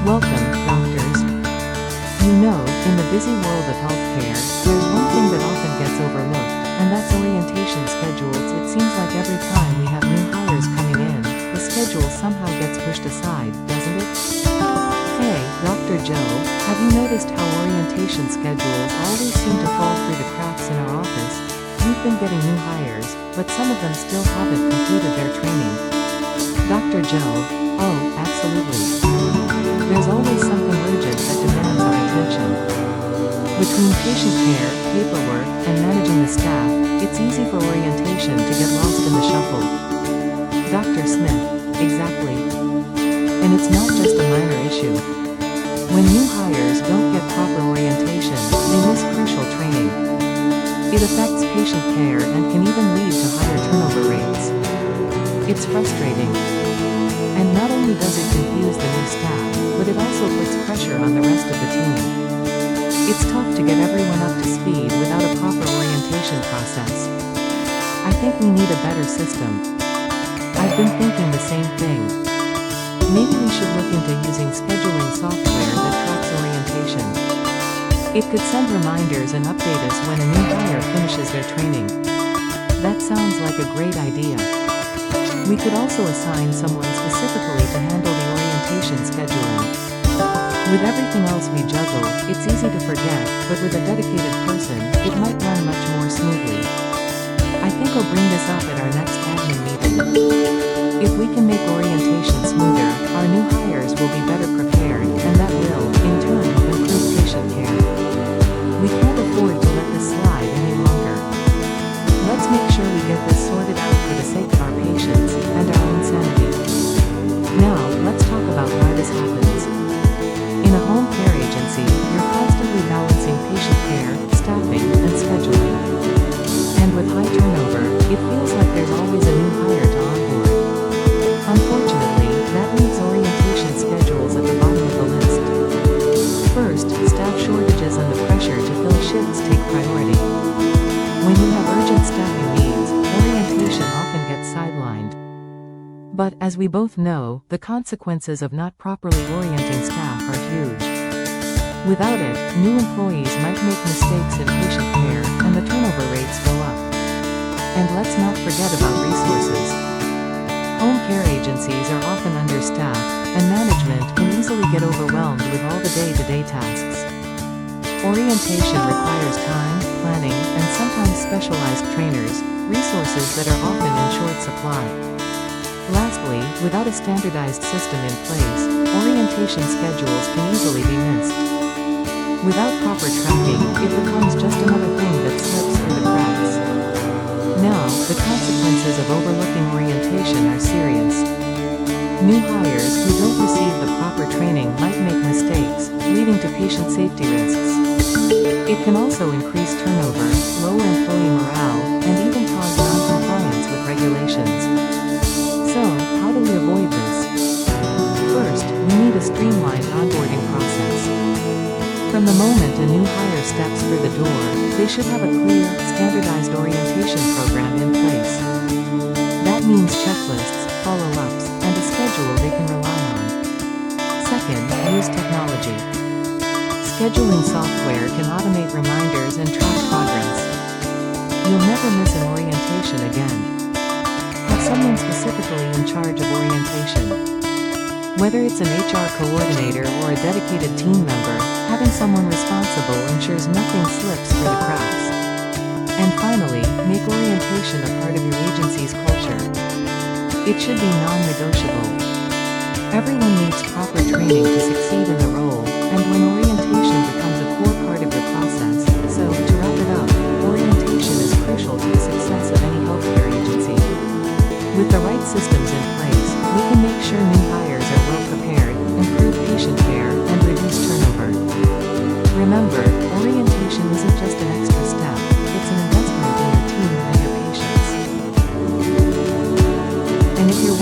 Welcome, doctors. You know, in the busy world of healthcare, there's one thing that often gets overlooked, and that's orientation schedules. It seems like every time we have new hires coming in, the schedule somehow gets pushed aside, doesn't it? Hey, Dr. Joe, have you noticed how orientation schedules always seem to fall through the cracks in our office? We've been getting new hires, but some of them still haven't completed their training. Dr. Joe, oh, absolutely. There's always something urgent that demands our attention. Between patient care, paperwork, and managing the staff, it's easy for orientation to get lost in the shuffle. Dr. Smith, exactly. And it's not just a minor issue. When new hires don't get proper orientation, they miss crucial training. It affects patient care and can even lead to higher turnover rates. It's frustrating. And not only does it confuse the new staff, but it also puts pressure on the rest of the team. It's tough to get everyone up to speed without a proper orientation process. I think we need a better system. I've been thinking the same thing. Maybe we should look into using scheduling software that tracks orientation. It could send reminders and update us when a new hire finishes their training. That sounds like a great idea. We could also assign someone specifically to handle the orientation scheduling. With everything else we juggle, it's easy to forget, but with a dedicated person, it might run much more smoothly. I think I'll bring this up at our next admin meeting. If we can make orientation smoother, our new hires will be better prepared, and that will, in turn, improve patient care. We can't afford to let this slide any longer. Let's make sure we get this sorted out for the sake of our patients and our own sanity. Now, let's talk about why this happens. In a home care agency, you're constantly balancing patient care, staffing, and scheduling. And with high turnover, it feels like there's always a new hire to onboard. Unfortunately, that leaves orientation schedules at the bottom of the list. First, staff shortages and the pressure to fill shifts take priority. When you have urgent staffing needs, orientation often gets sidelined. But, as we both know, the consequences of not properly orienting staff are huge. Without it, new employees might make mistakes in patient care, and the turnover rates go up. And let's not forget about resources. Home care agencies are often understaffed, and management can easily get overwhelmed with all the day-to-day tasks. Orientation requires time, planning, and sometimes specialized trainers, resources that are often in short supply. Lastly, without a standardized system in place, orientation schedules can easily be missed. Without proper tracking, it becomes just another thing that slips through the cracks. Now, the consequences of overlooking orientation are serious. New hires who don't receive the proper training might make mistakes, leading to patient safety risks. It can also increase turnover, lower employee morale, and even cause non-compliance with regulations. So, how do we avoid this? First, we need a streamlined onboarding process. From the moment a new hire steps through the door, they should have a clear, standardized orientation program in place. That means checklists, follow-ups, and a schedule they can rely on. Second, use technology. Scheduling software can automate reminders and track progress. You'll never miss an orientation again. Have someone specifically in charge of orientation. Whether it's an HR coordinator or a dedicated team member, having someone responsible ensures nothing slips through the cracks. And finally, make orientation a part of your agency's culture. It should be non-negotiable. Everyone needs proper training to succeed in the role, and when orientation becomes a core part of your process, so, to wrap it up, orientation is crucial to the success of any healthcare agency. With the right systems in place, we can make sure new hires are well prepared, improve patient care, and reduce turnover. Remember, orientation isn't just an extra step, it's an investment in your team and your patients. And if you're